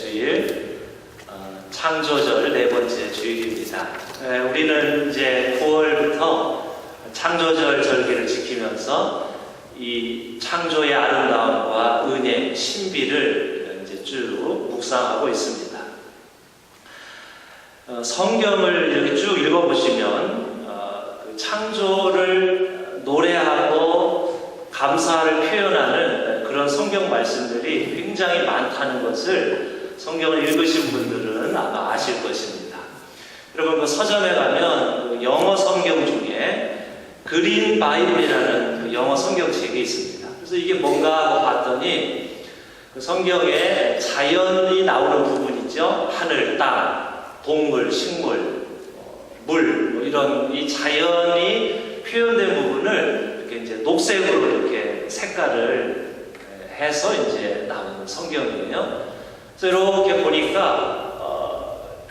주일 창조절 네 번째 주일입니다. 우리는 이제 9월부터 창조절 절기를 지키면서 이 창조의 아름다움과 은혜, 신비를 이제 쭉 묵상하고 있습니다. 성경을 이렇게 쭉 읽어보시면 그 창조를 노래하고 감사를 표현하는 그런 성경 말씀들이 굉장히 많다는 것을 성경을 읽으신 분들은 아마 아실 것입니다. 여러분, 그 서점에 가면 그 영어 성경 중에 그린 바이블이라는 그 영어 성경책이 있습니다. 그래서 이게 뭔가 하고 봤더니 그 성경에 자연이 나오는 부분 있죠. 하늘, 땅, 동물, 식물, 물, 뭐 이런 이 자연이 표현된 부분을 이렇게 이제 녹색으로 이렇게 색깔을 해서 이제 나오는 성경이에요. 그래서 이렇게 보니까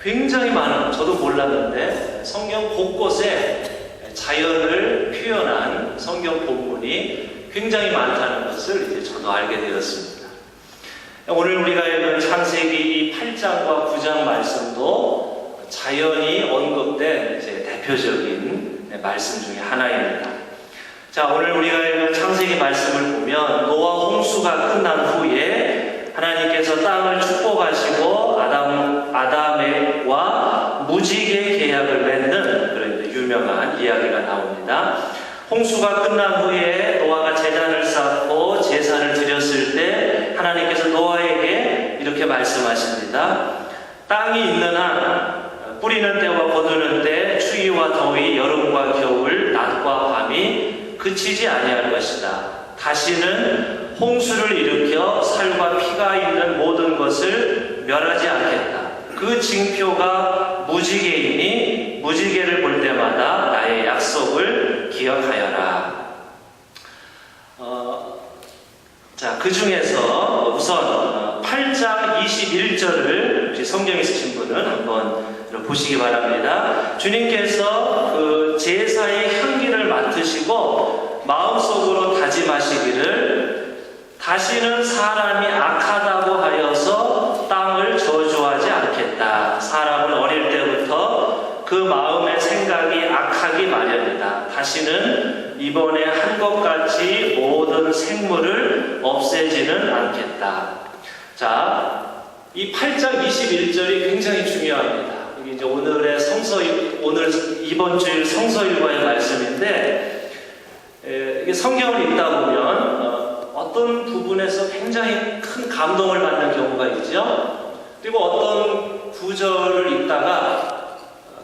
굉장히 많은, 저도 몰랐는데 성경 곳곳에 자연을 표현한 성경 본문이 굉장히 많다는 것을 이제 저도 알게 되었습니다. 오늘 우리가 읽은 창세기 8장과 9장 말씀도 자연이 언급된 이제 대표적인 말씀 중에 하나입니다. 자, 오늘 우리가 읽은 창세기 말씀을 보면 노아 홍수가 끝난 후에 하나님께서 땅을 축복하시고 아담과 무지개 계약을 맺는 그런 유명한 이야기가 나옵니다. 홍수가 끝난 후에 노아가 제단을 쌓고 제사를 드렸을 때 하나님께서 노아에게 이렇게 말씀하십니다. 땅이 있는 한 뿌리는 때와 거두는 때 추위와 더위, 여름과 겨울, 낮과 밤이 그치지 아니할 것이다. 다시는 홍수를 일으켜 살과 피가 있는 모든 것을 멸하지 않겠다. 그 징표가 무지개이니 무지개를 볼 때마다 나의 약속을 기억하여라. 자, 그 중에서 우선 8장 21절을 성경 있으신 분은 한번 보시기 바랍니다. 주님께서 그 제사의 향기를 맡으시고 마음속으로 다짐하시기를 다시는 사람이 악하다고 하여서 땅을 저주하지 않겠다. 사람은 어릴 때부터 그 마음의 생각이 악하기 마련이다. 다시는 이번에 한 것 같이 모든 생물을 없애지는 않겠다. 자, 이 8장 21절이 굉장히 중요합니다. 이게 이제 오늘 이번 주일 성서일과의 말씀인데, 이게 성경을 읽다 보면 어떤 부분에서 굉장히 큰 감동을 받는 경우가 있죠. 그리고 어떤 구절을 읽다가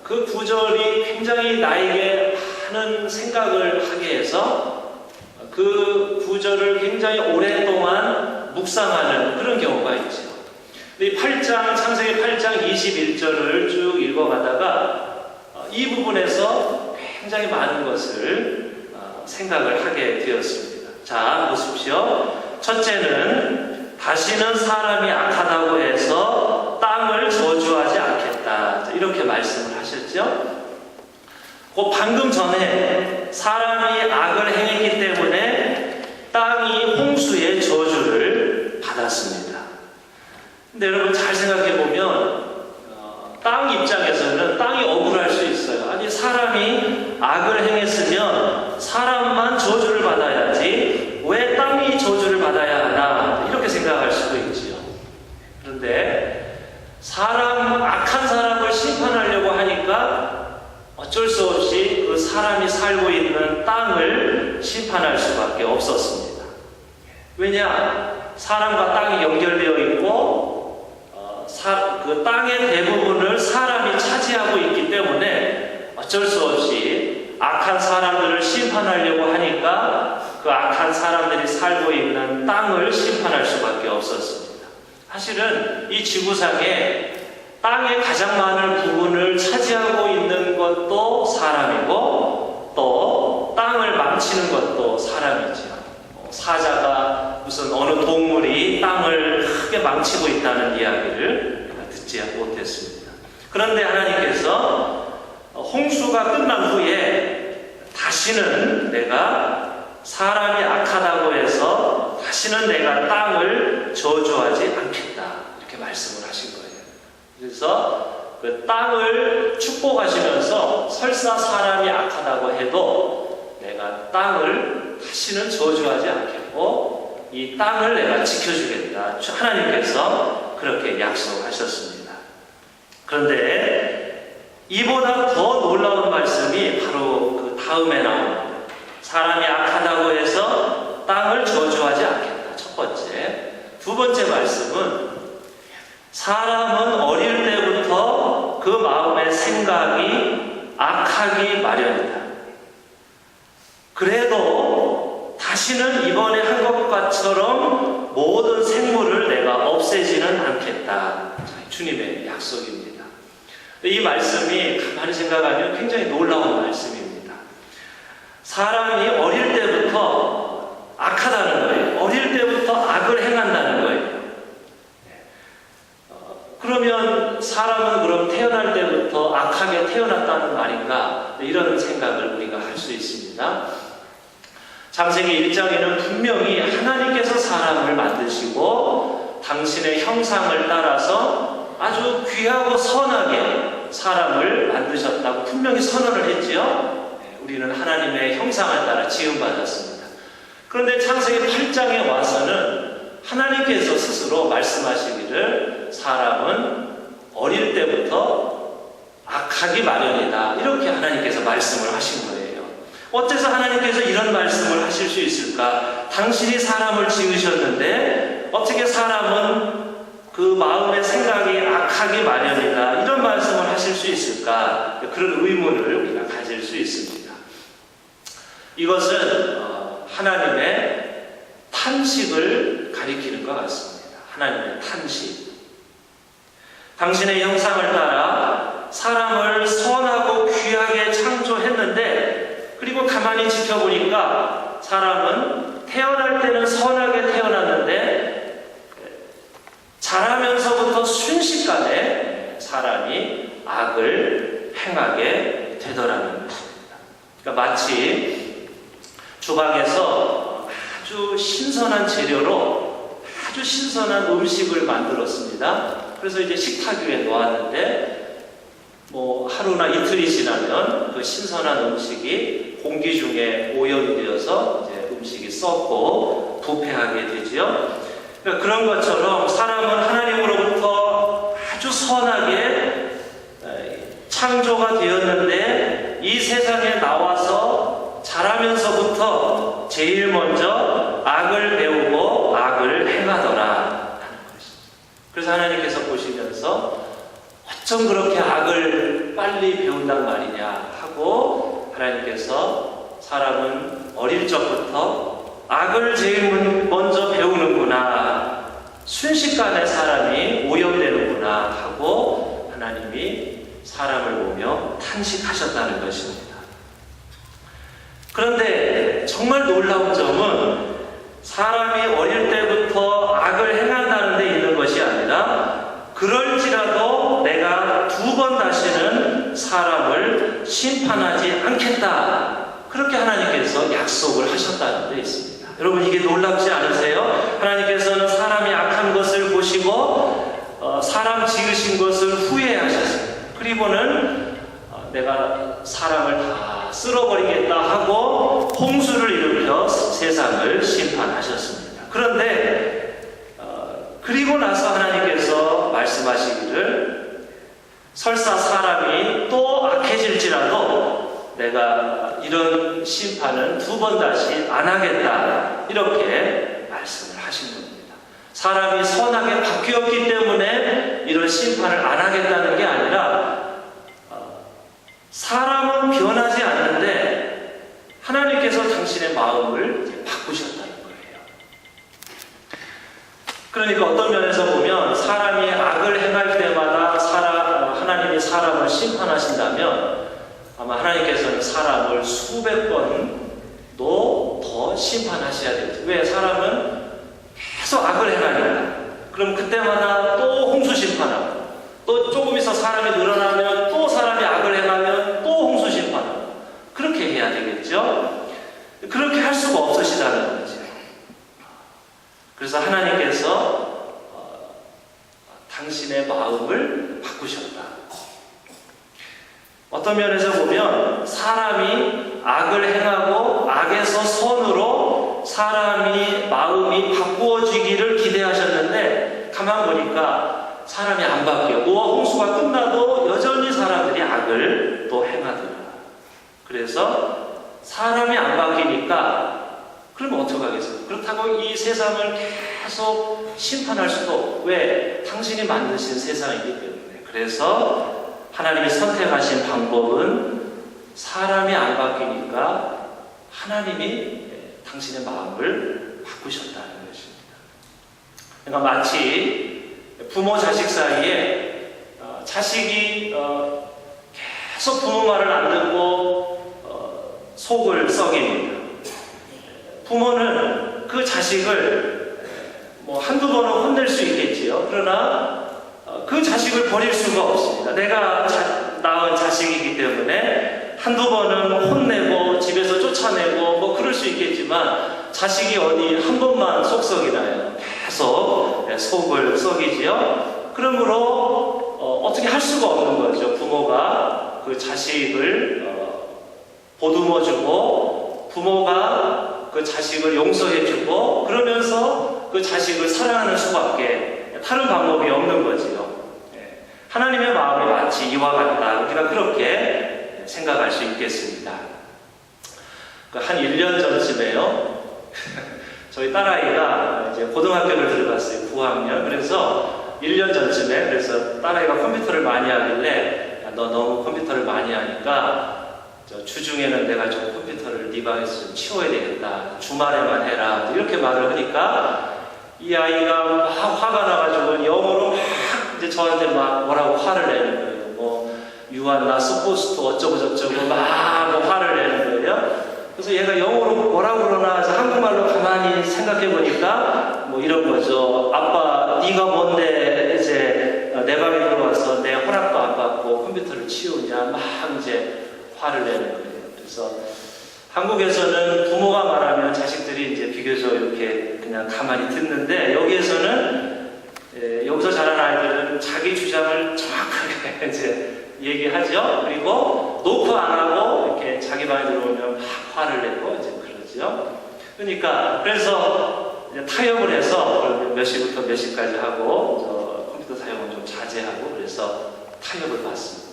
그 구절이 굉장히 나에게 많은 생각을 하게 해서 그 구절을 굉장히 오랫동안 묵상하는 그런 경우가 있죠. 이 창세기 8장 21절을 쭉 읽어가다가 이 부분에서 굉장히 많은 것을 생각을 하게 되었습니다. 자, 보십시오. 첫째는 다시는 사람이 악하다고 해서 땅을 저주하지 않겠다. 이렇게 말씀을 하셨죠. 그 방금 전에 사람이 악을 행했기 때문에 땅이 홍수의 저주를 받았습니다. 근데 여러분 잘 생각해 보면 땅 입장에서는 땅이 억울할 수 있어요. 아니, 사람이 악을 행했으면 사람만 저주를 받아야지 왜 땅이 저주를 받아야 하나, 이렇게 생각할 수도 있지요. 그런데 악한 사람을 심판하려고 하니까 어쩔 수 없이 그 사람이 살고 있는 땅을 심판할 수밖에 없었습니다. 왜냐? 사람과 땅이 연결되어 있고 그 땅의 대부분을 사람이 차지하고 있기 때문에 어쩔 수 없이 악한 사람들을 심판하려고 하니까 그 악한 사람들이 살고 있는 땅을 심판할 수밖에 없었습니다. 사실은 이 지구상에 땅의 가장 많은 부분을 차지하고 있는 것도 사람이고 또 땅을 망치는 것도 사람이죠. 사자가 무슨 어느 동물이 땅을 크게 망치고 있다는 이야기를 듣지 못했습니다. 그런데 하나님께서 홍수가 끝난 후에 다시는 내가 사람이 악하다고 해서 다시는 내가 땅을 저주하지 않겠다. 이렇게 그렇게 말씀을 하신 거예요. 그래서 그 땅을 축복하시면서 설사 사람이 악하다고 해도 내가 땅을 다시는 저주하지 않겠고 이 땅을 내가 지켜주겠다. 하나님께서 그렇게 약속하셨습니다. 그런데 이보다 더 놀라운 말씀이 바로 그 다음에 나옵니다. 사람이 악하다고 해서 땅을 저주하지 않겠다. 첫 번째. 두 번째 말씀은 사람은 어릴 때부터 그 마음의 생각이 악하기 마련이다. 그래도 다시는 이번에 한 것처럼 모든 생물을 내가 없애지는 않겠다. 주님의 약속입니다. 이 말씀이 가만히 생각하면 굉장히 놀라운 말씀입니다. 사람이 어릴 때부터 악하다는 거예요. 어릴 때부터 악을 행한다는 거예요. 그러면 사람은 그럼 태어날 때부터 악하게 태어났다는 말인가? 이런 생각을 우리가 할 수 있습니다. 창세기 1장에는 분명히 하나님께서 사람을 만드시고 당신의 형상을 따라서 아주 귀하고 선하게 사람을 만드셨다고 분명히 선언을 했지요. 우리는 하나님의 형상을 따라 지음받았습니다. 그런데 창세기 8장에 와서는 하나님께서 스스로 말씀하시기를 사람은 어릴 때부터 악하기 마련이다. 이렇게 하나님께서 말씀을 하신 거예요. 어째서 하나님께서 이런 말씀을 하실 수 있을까? 당신이 사람을 지으셨는데 어떻게 사람은 그 마음의 생각이 악하기 마련이다. 이런 말씀을 하실 수 있을까? 그런 의문을 우리가 가질 수 있습니다. 이것은 하나님의 탄식을 가리키는 것 같습니다. 하나님의 탄식. 당신의 형상을 따라 사람을 선하고 귀하게 창조했는데 그리고 가만히 지켜보니까 사람은 태어날 때는 선하게 태어났는데 자라면서부터 순식간에 사람이 악을 행하게 되더라는 것입니다. 그러니까 마치 주방에서 아주 신선한 재료로 아주 신선한 음식을 만들었습니다. 그래서 이제 식탁 위에 놓았는데 하루나 이틀이 지나면 그 신선한 음식이 공기 중에 오염이 되어서 이제 음식이 썩고 부패하게 되지요. 그러니까 그런 것처럼 사람은 하나님으로부터 아주 선하게 창조가 되었는데 이 세상에 나와서 자라면서부터 제일 먼저 악을 배우고 악을 행하더라. 그래서 하나님께서 보시면서 어쩜 그렇게 악을 빨리 배운단 말이냐 하고 하나님께서 사람은 어릴 적부터 악을 제일 먼저 배우는구나. 순식간에 사람이 오염되는구나 하고 하나님이 사람을 보며 탄식하셨다는 것입니다. 그런데 정말 놀라운 점은 사람이 어릴 때부터 악을 행한다는 데 있는 것이 아니라 그럴지라도 내가 두 번 다시는 사람을 심판하지 않겠다. 그렇게 하나님께서 약속을 하셨다는 데 있습니다. 여러분 이게 놀랍지 않으세요? 하나님께서는 사람이 악한 것을 보시고 사람 지으신 것을 후회하셨습니다. 그리고는 내가 사람을 다 쓸어버리겠다 하고 홍수를 일으켜 세상을 심판하셨습니다. 그런데 그리고 나서 하나님께서 말씀하시기를 설사 사람이 또 악해질지라도 내가 이런 심판은 두 번 다시 안 하겠다. 이렇게 말씀을 하신 겁니다. 사람이 선하게 바뀌었기 때문에 이런 심판을 안 하겠다는 게 아니라 사람은 변하지 않는데 하나님께서 당신의 마음을 바꾸셨다는 거예요. 그러니까 어떤 면에서 보면 사람이 악을 행할 때마다 하나님이 사람을 심판하신다면 아마 하나님께서는 사람을 수백 번도 더 심판하셔야 되죠. 왜? 사람은 계속 악을 행하니까. 그럼 그때마다 또 홍수 심판하고 또 조금 있어 사람이 늘어나면 또 사람이 악을 행하면 또 홍수 심판하고 그렇게 해야 되겠죠. 그렇게 할 수가 없으시다는 거죠. 그래서 하나님께서 당신의 마음을 바꾸셨다. 어떤 면에서 보면 사람이 악을 행하고 악에서 선으로 사람이 마음이 바꾸어지기를 기대하셨는데 가만 보니까 사람이 안 바뀌어. 노아 홍수가 끝나도 여전히 사람들이 악을 또 행하더라. 그래서 사람이 안 바뀌니까 그러면 어떡하겠어요? 그렇다고 이 세상을 계속 심판할 수도 없고, 왜? 당신이 만드신 세상이기 때문에. 그래서 하나님이 선택하신 방법은 사람이 안 바뀌니까 하나님이 당신의 마음을 바꾸셨다는 것입니다. 그러니까 마치 부모 자식 사이에 자식이 계속 부모 말을 안 듣고 속을 썩입니다. 부모는 그 자식을 뭐 한두 번은 혼낼 수 있겠지요. 그러나 그 자식을 버릴 수가 없습니다. 내가 낳은 자식이기 때문에 한두 번은 혼내고 집에서 쫓아내고 뭐 그럴 수 있겠지만 자식이 어디 한 번만 속썩이나요? 계속 속을 썩이지요. 그러므로 어떻게 할 수가 없는 거죠. 부모가 그 자식을 보듬어주고 부모가 그 자식을 용서해주고 그러면서 그 자식을 사랑하는 수밖에 다른 방법이 없는 거지요. 하나님의 마음이 마치 이와 같다. 우리가 그렇게 생각할 수 있겠습니다. 한 1년 전쯤에요. 저희 딸아이가 이제 고등학교를 들어갔어요. 9학년. 그래서 1년 전쯤에 그래서 딸아이가 컴퓨터를 많이 하길래 너 너무 컴퓨터를 많이 하니까 주중에는 내가 좀 컴퓨터를 네 방에서 좀 치워야 되겠다. 주말에만 해라. 이렇게 말을 하니까 이 아이가 막 화가 나가지고 영어로 막 이제 저한테 막 뭐라고 화를 내는 거예요. 뭐 You are not supposed to 어쩌고 저쩌고 막 뭐 화를 내는 거예요. 그래서 얘가 영어로 뭐라고 그러나 해서 한국말로 가만히 생각해 보니까 뭐 이런 거죠. 아빠 네가 뭔데 이제 내 방에 들어와서 내 허락도 안 받고 컴퓨터를 치우냐 막 이제 화를 내는 거예요. 그래서 한국에서는 부모가 말하면 자식들이 이제 비교적 이렇게 그냥 가만히 듣는데 여기에서는 여기서 자란 아이들은 자기 주장을 정확하게 이제 얘기하죠. 그리고 노크 안 하고 이렇게 자기 방에 들어오면 막 화를 내고 이제 그러죠. 그러니까 그래서 이제 타협을 해서 몇 시부터 몇 시까지 하고 컴퓨터 사용을 좀 자제하고 그래서 타협을 받습니다.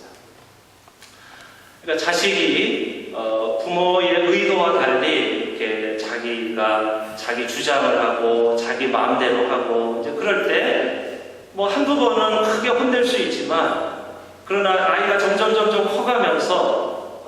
그러니까 자식이 부모의 의도와 달리 이렇게 자기가 자기 주장을 하고 자기 마음대로 하고 이제 그럴 때 뭐 한두 번은 크게 혼낼 수 있지만 그러나 아이가 점점 커가면서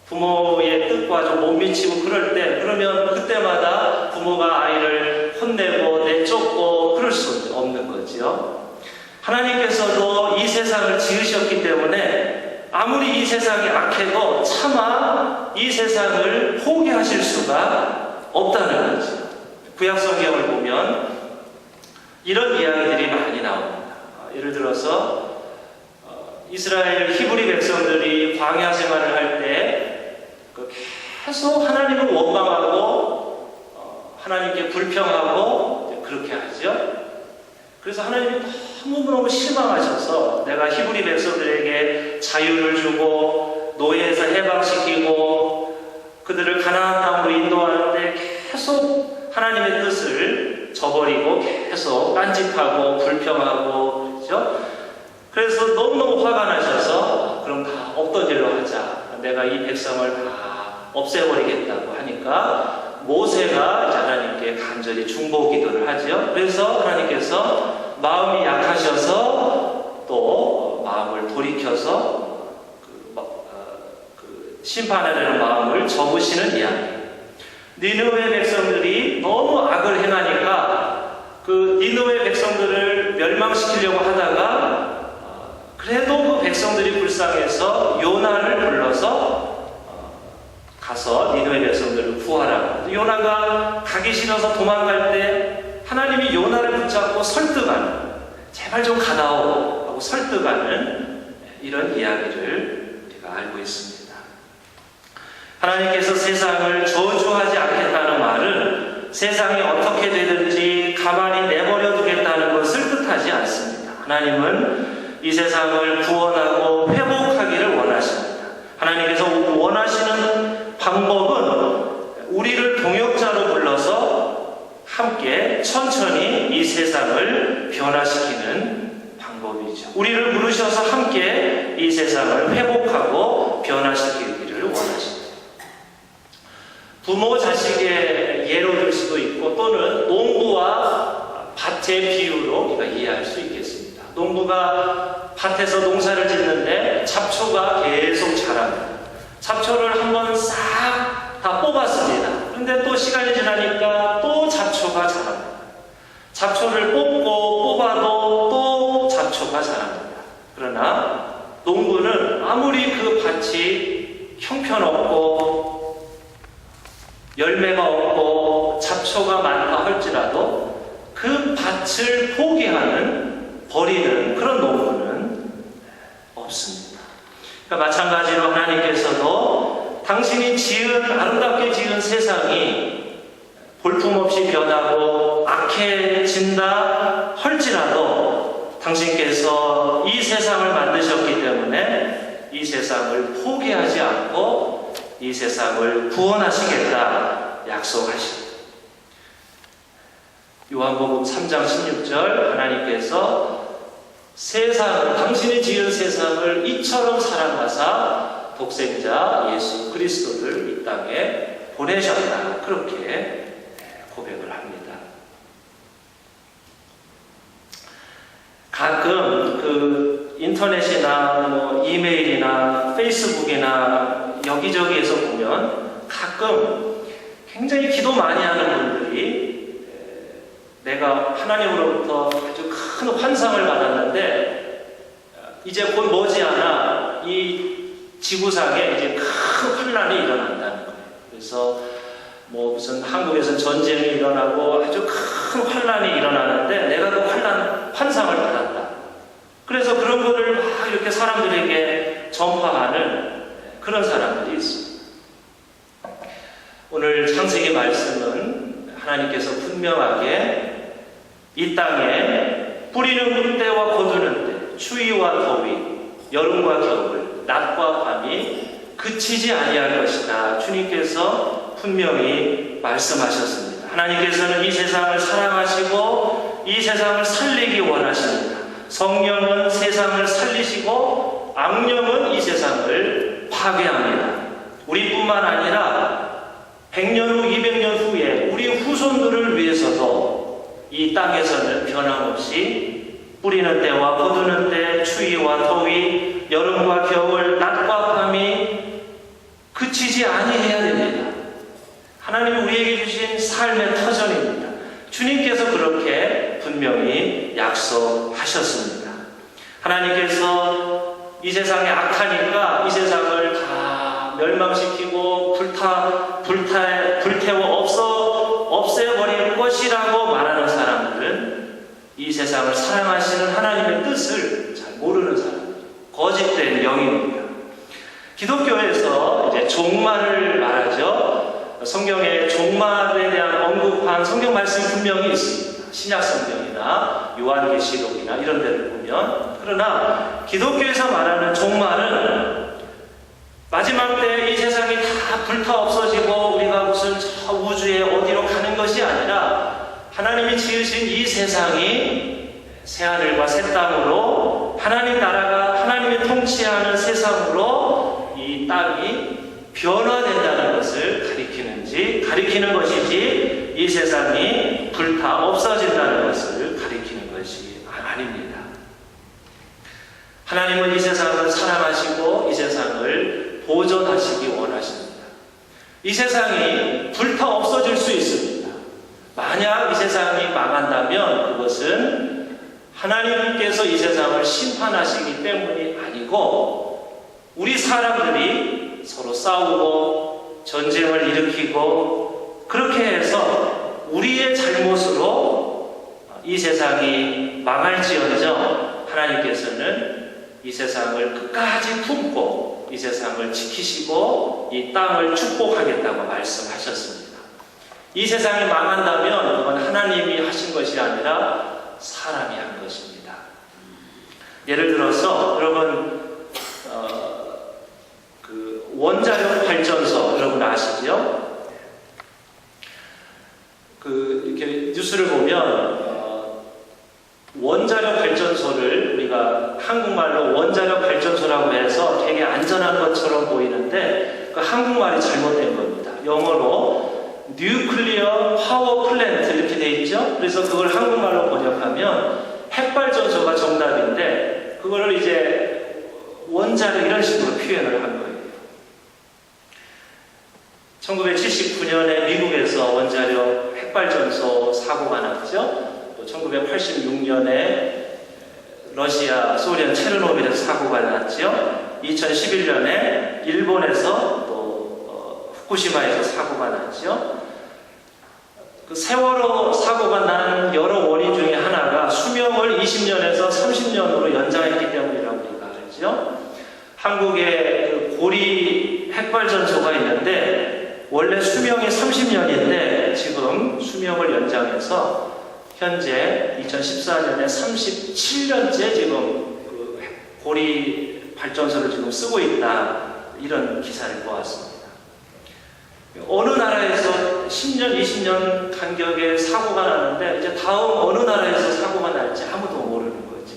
부모의 뜻과 좀 못 미치고 그럴 때 그러면 그때마다 부모가 아이를 혼내고 내쫓고 그럴 수 없는 거지요. 하나님께서도 이 세상을 지으셨기 때문에 아무리 이 세상이 악해도 차마 이 세상을 포기하실 수가 없다는 거죠. 구약 성경을 보면 이런 이야기들이 많이 나옵니다. 예를 들어서 이스라엘 히브리 백성들이 광야 생활을 할 때 계속 하나님을 원망하고 하나님께 불평하고 그렇게 하죠. 그래서 하나님이 너무너무 실망하셔서 내가 히브리 백성들에게 자유를 주고 노예에서 해방시키고 그들을 가나안 땅으로 인도하는데 계속 하나님의 뜻을 저버리고 계속 딴짓하고 불평하고 그렇죠? 그래서 너무너무 화가 나셔서 그럼 다 없던 일로 하자. 내가 이 백성을 다 없애버리겠다고 하니까 모세가 이제 하나님께 간절히 중보 기도를 하죠. 그래서 하나님께서 마음이 약하셔서 또 마음을 돌이켜서 심판하려는 마음을 접으시는 이야기. 니느웨 백성들이 너무 악을 행하니까 그 니느웨 백성들을 멸망시키려고 하다가 그래도 그 백성들이 불쌍해서 요나를 불러서 가서 니느웨 백성들을 구하라. 요나가 가기 싫어서 도망갈 때 하나님이 요나를 붙잡고 설득하는, 제발 좀 가다오 하고 설득하는 이런 이야기를 우리가 알고 있습니다. 하나님께서 세상을 저주하지 않겠다는 말은 세상이 어떻게 되든지 가만히 내버려 두겠다는 것을 뜻하지 않습니다. 하나님은 이 세상을 구원하고 회복하기를 원하십니다. 하나님께서 원하시는 방법은 우리를 동역자로 불러서 함께 천천히 이 세상을 변화시키는 방법이죠. 우리를 부르셔서 함께 이 세상을 회복하고 변화시키기를 원하십니다. 부모 자식의 예로 들 수도 있고 또는 농부와 밭의 비유로 우리가 이해할 수 있겠습니다. 농부가 밭에서 농사를 짓는데 잡초가 계속 자랍니다. 잡초를 한번 싹 다 뽑았습니다. 그런데 또 시간이 지나니까 또 잡초가 자랍니다. 잡초를 뽑아도 또 잡초가 자랍니다. 그러나 농부는 아무리 그 밭이 형편없고 열매가 없고 잡초가 많다 할지라도 그 밭을 버리는 그런 농부는 없습니다. 그러니까 마찬가지로 하나님께서도 당신이 아름답게 지은 세상이 볼품없이 변하고 악해진다 할지라도 당신께서 이 세상을 만드셨기 때문에 이 세상을 포기하지 않고 이 세상을 구원하시겠다 약속하십니다. 요한복음 3장 16절 하나님께서 당신이 지은 세상을 이처럼 사랑하사 독생자 예수 그리스도를 이 땅에 보내셨다. 그렇게 고백을 합니다. 가끔 그 인터넷이나 이메일이나 페이스북이나 여기저기에서 보면 가끔 굉장히 기도 많이 하는 분들이 내가 하나님으로부터 아주 큰 환상을 받았는데 이제 곧 머지않아 이 지구상에 이제 큰 환란이 일어난다는 거예요. 그래서 무슨 한국에서는 전쟁이 일어나고 아주 큰 환란이 일어나는데 내가 그 환상을 받았다. 그래서 그런 거를 막 이렇게 사람들에게 전파하는 그런 사람들이 있습니다. 오늘 창세기 말씀은 하나님께서 분명하게 이 땅에 뿌리는 때와 거두는 때, 추위와 더위, 여름과 겨울, 낮과 밤이 그치지 아니할 것이다. 주님께서 분명히 말씀하셨습니다. 하나님께서는 이 세상을 사랑하시고 이 세상을 살리기 원하십니다. 성령은 세상을 살리시고 악령은 이 세상을 파괴합니다. 우리뿐만 아니라 100년 후, 200년 후에 우리 후손들을 위해서도 이 땅에서는 변함없이 뿌리는 때와 거두는 때, 추위와 더위, 여름과 겨울, 낮과 밤이 그치지 아니해야 됩니다. 하나님이 우리에게 주신 삶의 터전입니다. 주님께서 그렇게 분명히 약속하셨습니다. 하나님께서 이 세상에 악하니까 이 세상을 다 멸망시키고 불태워 없애버릴 것이라고 말하는 사람들은 이 세상을 사랑하시는 하나님의 뜻을 잘 모르는 사람들, 거짓된 영입니다. 기독교에서 이제 종말을 말하죠. 성경에 종말에 대한 언급한 성경 말씀이 분명히 있습니다. 신약 성경이나 요한계시록이나 이런 데를 보면. 그러나 기독교에서 말하는 종말은 마지막 때 이 세상이 다 불타 없어지고 우리가 무슨 저 우주에 어디로 가는 것이 아니라 하나님이 지으신 이 세상이 새하늘과 새 땅으로 하나님 나라가 하나님이 통치하는 세상으로 이 땅이 변화된다는 것을 가리키는 것이지 이 세상이 불타 없어진다는 것을 가리키는 것이 아닙니다. 하나님은 이 세상을 사랑하시고 이 세상을 보존하시기 원하십니다. 이 세상이 불타 없어질 수 있습니다. 만약 이 세상이 망한다면 그것은 하나님께서 이 세상을 심판하시기 때문이 아니고 우리 사람들이 서로 싸우고 전쟁을 일으키고 그렇게 해서 우리의 잘못으로 이 세상이 망할지언정 하나님께서는 이 세상을 끝까지 품고 이 세상을 지키시고 이 땅을 축복하겠다고 말씀하셨습니다. 이 세상이 망한다면 그건 하나님이 하신 것이 아니라 사람이 한 것입니다. 예를 들어서 여러분 그 원자력 발전소 여러분 아시죠? 그 이렇게 뉴스를 보면 원자력 발전소를 우리가 한국말로 원자력 발전소라고 해서 되게 안전한 것처럼 보이는데 그 한국말이 잘못된 겁니다. 영어로 뉴클리어 파워 플랜트 이렇게 돼 있죠? 그래서 그걸 한국말로 번역하면 핵발전소가 정답인데 그거를 이제 원자력 이런 식으로 표현을 한 거예요. 1979년에 미국에서 원자력 핵발전소 사고가 났죠. 또 1986년에 러시아, 소련 체르노빌에서 사고가 났죠. 2011년에 일본에서 또 후쿠시마에서 사고가 났죠. 그 세월호 사고가 난 여러 원인 중에 하나가 수명을 20년에서 30년으로 연장했기 때문이라고 우리가 알죠. 한국에 그 고리 핵발전소가 있는데 원래 수명이 30년인데 지금 수명을 연장해서 현재 2014년에 37년째 지금 그 고리 발전소를 지금 쓰고 있다. 이런 기사를 보았습니다. 어느 나라에서 10년, 20년 간격에 사고가 나는데 이제 다음 어느 나라에서 사고가 날지 아무도 모르는 거죠.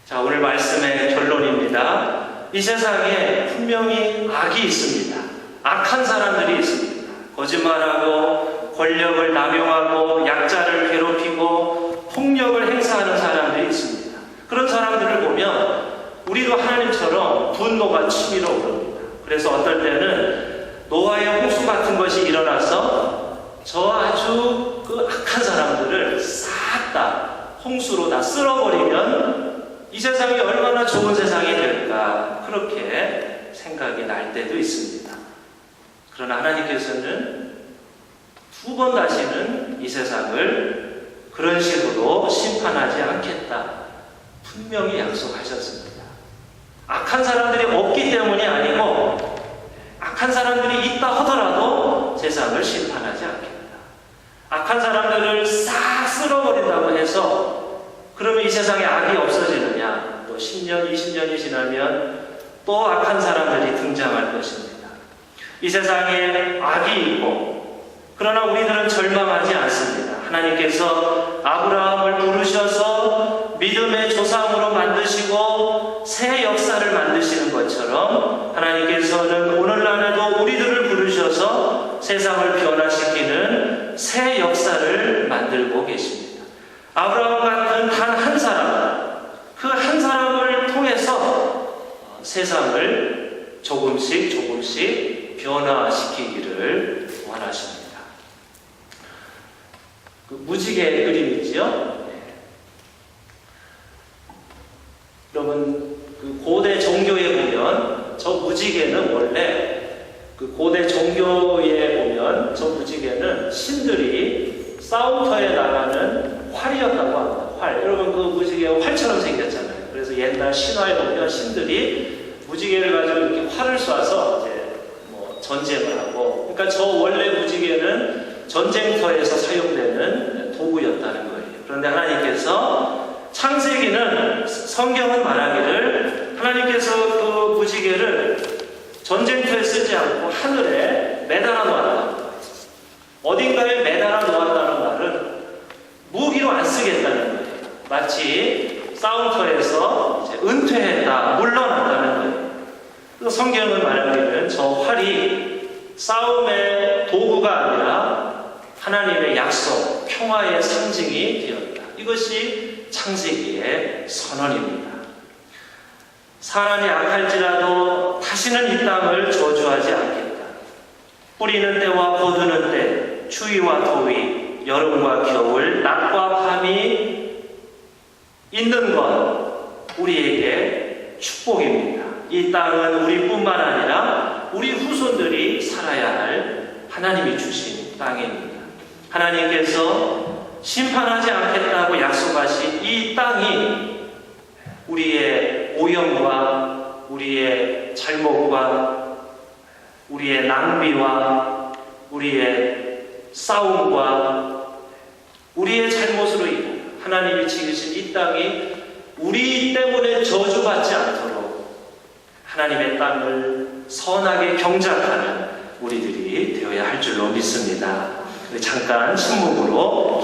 자, 오늘 말씀의 결론입니다. 이 세상에 분명히 악이 있습니다. 악한 사람들이 있습니다. 거짓말하고 권력을 남용하고 약자를 괴롭히고 폭력을 행사하는 사람들이 있습니다. 그런 사람들을 보면 우리도 하나님처럼 분노가 치밀어 오릅니다. 그래서 어떨 때는 노아의 홍수 같은 것이 일어나서 저 아주 그 악한 사람들을 싹 다 홍수로 다 쓸어버리면 이 세상이 얼마나 좋은 세상이 될까 그렇게 생각이 날 때도 있습니다. 그러나 하나님께서는 두 번 다시는 이 세상을 그런 식으로 심판하지 않겠다 분명히 약속하셨습니다. 악한 사람들이 없기 때문이 아니고 악한 사람들이 있다 하더라도 세상을 심판하지 않겠다. 악한 사람들을 싹 쓸어버린다고 해서 그러면 이 세상에 악이 없어지느냐? 또 10년, 20년이 지나면 또 악한 사람들이 등장할 것입니다. 이 세상에 악이 있고 그러나 우리들은 절망하지 않습니다. 하나님께서 아브라함을 부르셔서 믿음의 조상으로 만드시고 새 역사를 만드시는 것처럼 하나님께서는 오늘날에도 우리들을 부르셔서 세상을 변화시키는 새 역사를 만들고 계십니다. 아브라함 같은 단 한 사람, 그 한 사람을 통해서 세상을 조금씩 변화시키기를 원하십니다. 그 무지개 그림 있죠? 여러분 그 고대 종교에 보면 저 무지개는 원래 그 고대 종교에 보면 저 무지개는 신들이 싸움터에 나가는 활이었다고 합니다. 활. 여러분 그 무지개가 활처럼 생겼잖아요. 그래서 옛날 신화에 보면 신들이 무지개를 가지고 이렇게 활을 쏴서 이제 뭐 전쟁을 하고, 그러니까 저 원래 무지개는 전쟁터에서 사용되는 도구였다는 거예요. 그런데 하나님께서 창세기는 성경은 말하기를 하나님께서 그 무지개를 전쟁터에 쓰지 않고 하늘에 매달아 놓았다는 거예요. 어딘가에 매달아 놓았다는 말은 무기로 안 쓰겠다는 거예요. 마치 싸움터에서 이제 은퇴했다, 물러났다는 거예요. 그래서 성경은 말하기를 저 활이 싸움의 도구가 아니라 하나님의 약속, 평화의 상징이 되었다. 이것이 창세기의 선언입니다. 사람이 악할지라도 다시는 이 땅을 저주하지 않겠다. 뿌리는 때와 거두는 때, 추위와 더위, 여름과 겨울, 낮과 밤이 있는 것 우리에게 축복입니다. 이 땅은 우리뿐만 아니라 우리 후손들이 살아야 할 하나님이 주신 땅입니다. 하나님께서 심판하지 않겠다고 약속하신 이 땅이 우리의 오염과 우리의 잘못과 우리의 낭비와 우리의 싸움과 우리의 잘못으로 인해 하나님이 지으신 이 땅이 우리 때문에 저주받지 않도록 하나님의 땅을 선하게 경작하는 우리들이 되어야 할 줄로 믿습니다. 잠깐 침묵으로